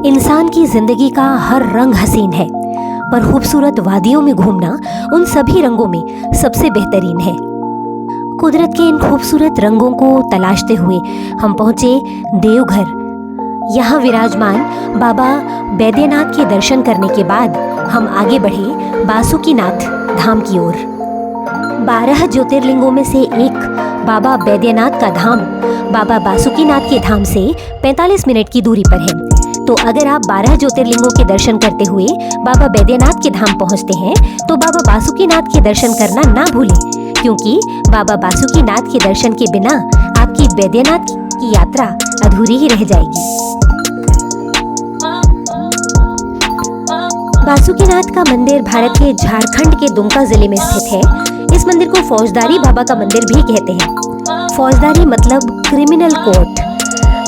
इंसान की जिंदगी का हर रंग हसीन है, पर खूबसूरत वादियों में घूमना उन सभी रंगों में सबसे बेहतरीन है। कुदरत के इन खूबसूरत रंगों को तलाशते हुए हम पहुंचे देवघर। यहाँ विराजमान बाबा बैद्यनाथ के दर्शन करने के बाद हम आगे बढ़े बासुकीनाथ धाम की ओर। 12 ज्योतिर्लिंगों में से एक बाबा बैद्यनाथ का धाम बाबा बासुकीनाथ के धाम से 45 मिनट की दूरी पर है। तो अगर आप 12 ज्योतिर्लिंगों के दर्शन करते हुए बाबा बैद्यनाथ के धाम पहुंचते हैं तो बाबा बासुकीनाथ के दर्शन करना ना भूलें, क्योंकि बाबा बासुकीनाथ के दर्शन के बिना आपकी बैद्यनाथ की यात्रा अधूरी ही रह जाएगी। बासुकीनाथ का मंदिर भारत के झारखंड के दुमका जिले में स्थित है। इस मंदिर को फौजदारी बाबा का मंदिर भी कहते हैं। फौजदारी मतलब क्रिमिनल कोर्ट।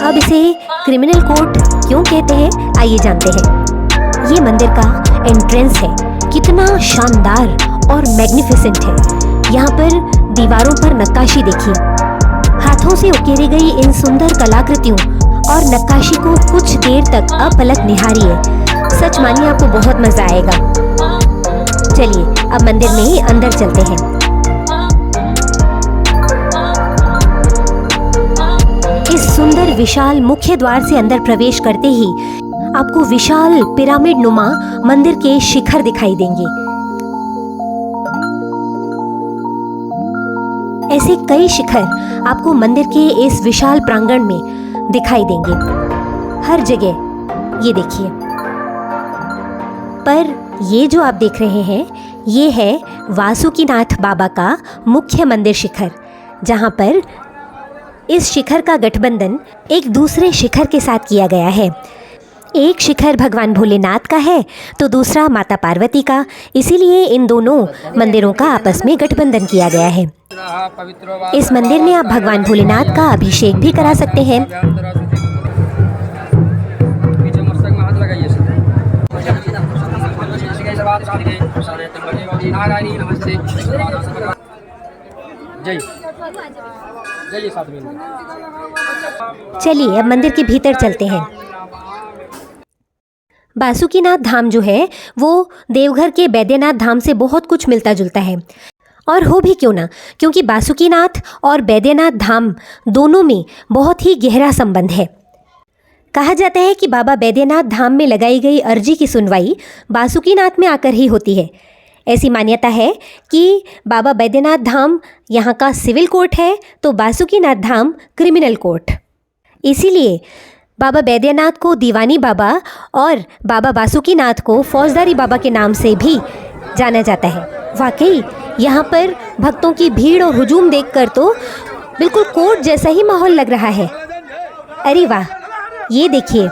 अब इसे क्रिमिनल कोर्ट क्यों कहते हैं, आइए जानते हैं। ये मंदिर का एंट्रेंस है, कितना शानदार और मैग्निफिसेंट है। यहाँ पर दीवारों पर नक्काशी देखिए। हाथों से उकेरी गई इन सुंदर कलाकृतियों और नक्काशी को कुछ देर तक अपलक निहारिए। सच मानिए आपको बहुत मजा आएगा। चलिए अब मंदिर में अंदर चलते हैं। इस सुंदर विशाल मुख्य द्वार से अंदर प्रवेश करते ही आपको विशाल पिरामिड नुमा मंदिर के शिखर दिखाई देंगे। ऐसे कई शिखर आपको मंदिर के इस विशाल प्रांगण में दिखाई देंगे, हर जगह। ये देखिए, पर ये जो आप देख रहे हैं ये है वासुकीनाथ बाबा का मुख्य मंदिर शिखर, जहाँ पर इस शिखर का गठबंधन एक दूसरे शिखर के साथ किया गया है। एक शिखर भगवान भोलेनाथ का है तो दूसरा माता पार्वती का, इसीलिए इन दोनों मंदिरों का आपस में गठबंधन किया गया है। इस मंदिर में आप भगवान भोलेनाथ का अभिषेक भी करा सकते हैं। चलिए अब मंदिर के भीतर चलते हैं। बासुकीनाथ धाम जो है वो देवघर के बैद्यनाथ धाम से बहुत कुछ मिलता जुलता है, और हो भी क्यों ना, क्योंकि बासुकीनाथ और बैद्यनाथ धाम दोनों में बहुत ही गहरा संबंध है। कहा जाता है कि बाबा बैद्यनाथ धाम में लगाई गई अर्जी की सुनवाई बासुकीनाथ में आकर ही होती है। ऐसी मान्यता है कि बाबा बैद्यनाथ धाम यहाँ का सिविल कोर्ट है तो बासुकीनाथ धाम क्रिमिनल कोर्ट। इसीलिए बाबा बैद्यनाथ को दीवानी बाबा और बाबा बासुकीनाथ को फौजदारी बाबा के नाम से भी जाना जाता है। वाकई यहाँ पर भक्तों की भीड़ और हुजूम देखकर तो बिल्कुल कोर्ट जैसा ही माहौल लग रहा है। अरे वाह, ये देखिए,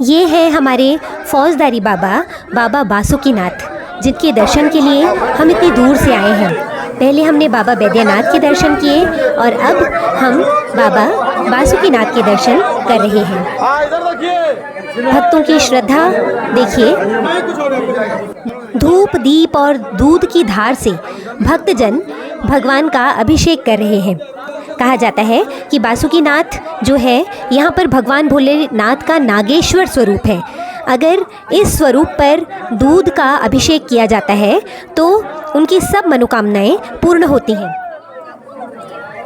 ये है हमारे फौजदारी बाबा बाबा बासुकीनाथ, जिनके दर्शन के लिए हम इतनी दूर से आए हैं। पहले हमने बाबा बैद्यनाथ के दर्शन किए और अब हम बाबा बासुकीनाथ के दर्शन कर रहे हैं। भक्तों की श्रद्धा देखिए, धूप दीप और दूध की धार से भक्तजन भगवान का अभिषेक कर रहे हैं। कहा जाता है कि बासुकीनाथ जो है यहाँ पर भगवान भोलेनाथ का नागेश्वर स्वरूप है। अगर इस स्वरूप पर दूध का अभिषेक किया जाता है तो उनकी सब मनोकामनाएं पूर्ण होती हैं।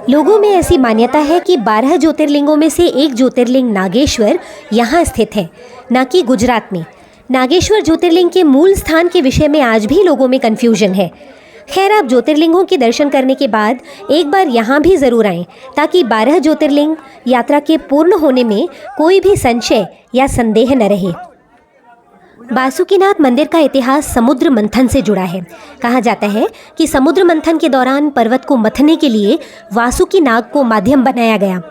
लोगों में ऐसी मान्यता है कि 12 ज्योतिर्लिंगों में से एक ज्योतिर्लिंग नागेश्वर यहाँ स्थित है, न कि गुजरात में। नागेश्वर ज्योतिर्लिंग के मूल स्थान के विषय में आज भी लोगों में कन्फ्यूजन है। खैर, आप ज्योतिर्लिंगों के दर्शन करने के बाद एक बार यहाँ भी ज़रूर आएं, ताकि 12 ज्योतिर्लिंग यात्रा के पूर्ण होने में कोई भी संशय या संदेह न रहे। बासुकीनाथ मंदिर का इतिहास समुद्र मंथन से जुड़ा है। कहा जाता है कि समुद्र मंथन के दौरान पर्वत को मथने के लिए वासुकी नाग को माध्यम बनाया गया।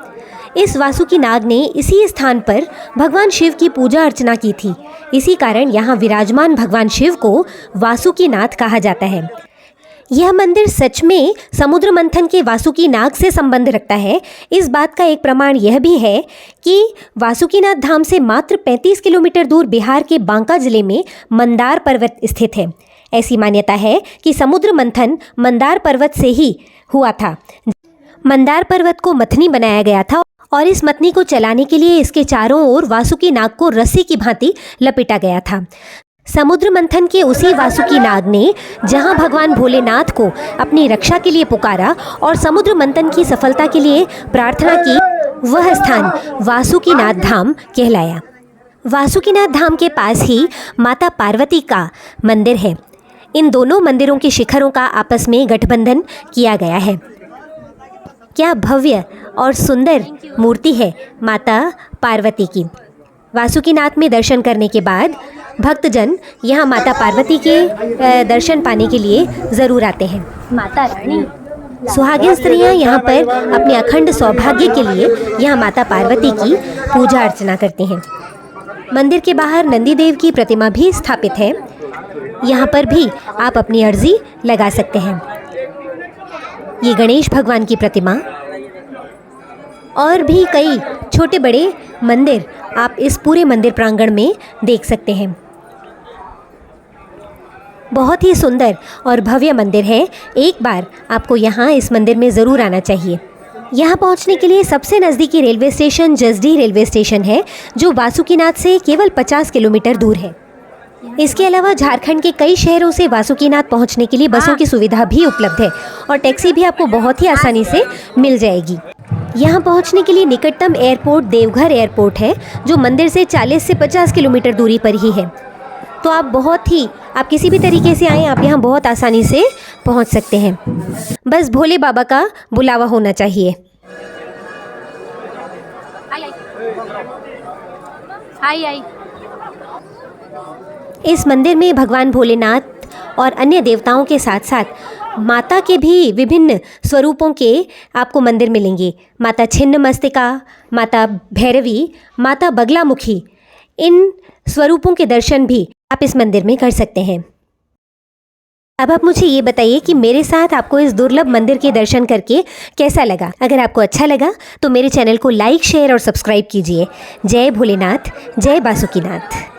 इस वासुकी नाग ने इसी स्थान पर भगवान शिव की पूजा अर्चना की थी। इसी कारण यहाँ विराजमान भगवान शिव को वासुकीनाथ कहा जाता है। यह मंदिर सच में समुद्र मंथन के वासुकी नाग से संबंध रखता है। इस बात का एक प्रमाण यह भी है कि वासुकीनाथ धाम से मात्र 35 किलोमीटर दूर बिहार के बांका जिले में मंदार पर्वत स्थित है। ऐसी मान्यता है कि समुद्र मंथन मंदार पर्वत से ही हुआ था। मंदार पर्वत को मथनी बनाया गया था और इस मतनी को चलाने के लिए इसके चारों ओर वासुकी नाग को रस्सी की भांति लपेटा गया था। समुद्र मंथन के उसी वासुकी नाग ने जहां भगवान भोलेनाथ को अपनी रक्षा के लिए पुकारा और समुद्र मंथन की सफलता के लिए प्रार्थना की, वह स्थान वासुकीनाथ धाम कहलाया। वासुकीनाथ धाम के पास ही माता पार्वती का मंदिर है। इन दोनों मंदिरों के शिखरों का आपस में गठबंधन किया गया है। क्या भव्य और सुंदर मूर्ति है माता पार्वती की। वासुकीनाथ में दर्शन करने के बाद भक्तजन यहाँ माता पार्वती के दर्शन पाने के लिए ज़रूर आते हैं। माता रानी सुहागिन स्त्रियाँ यहाँ पर अपने अखंड सौभाग्य के लिए यहाँ माता पार्वती की पूजा अर्चना करती हैं। मंदिर के बाहर नंदी देव की प्रतिमा भी स्थापित है। यहाँ पर भी आप अपनी अर्जी लगा सकते हैं। ये गणेश भगवान की प्रतिमा और भी कई छोटे बड़े मंदिर आप इस पूरे मंदिर प्रांगण में देख सकते हैं। बहुत ही सुंदर और भव्य मंदिर है। एक बार आपको यहाँ इस मंदिर में ज़रूर आना चाहिए। यहाँ पहुँचने के लिए सबसे नज़दीकी रेलवे स्टेशन जसडीह रेलवे स्टेशन है, जो वासुकीनाथ से केवल 50 किलोमीटर दूर है। इसके अलावा झारखंड के कई शहरों से वासुकीनाथ पहुँचने के लिए बसों की सुविधा भी उपलब्ध है और टैक्सी भी आपको बहुत ही आसानी से मिल जाएगी। यहाँ पहुँचने के लिए निकटतम एयरपोर्ट देवघर एयरपोर्ट है, जो मंदिर से 40 से 50 किलोमीटर दूरी पर ही है। तो आप किसी भी तरीके से आएँ, आप यहाँ बहुत आसानी से पहुँच सकते हैं। बस भोले बाबा का बुलावा होना चाहिए। इस मंदिर में भगवान भोलेनाथ और अन्य देवताओं के साथ साथ माता के भी विभिन्न स्वरूपों के आपको मंदिर मिलेंगे। माता छिन्नमस्तिका, माता भैरवी, माता बगलामुखी, इन स्वरूपों के दर्शन भी आप इस मंदिर में कर सकते हैं। अब आप मुझे ये बताइए कि मेरे साथ आपको इस दुर्लभ मंदिर के दर्शन करके कैसा लगा। अगर आपको अच्छा लगा तो मेरे चैनल को लाइक, शेयर और सब्सक्राइब कीजिए। जय भोलेनाथ, जय बासुकीनाथ।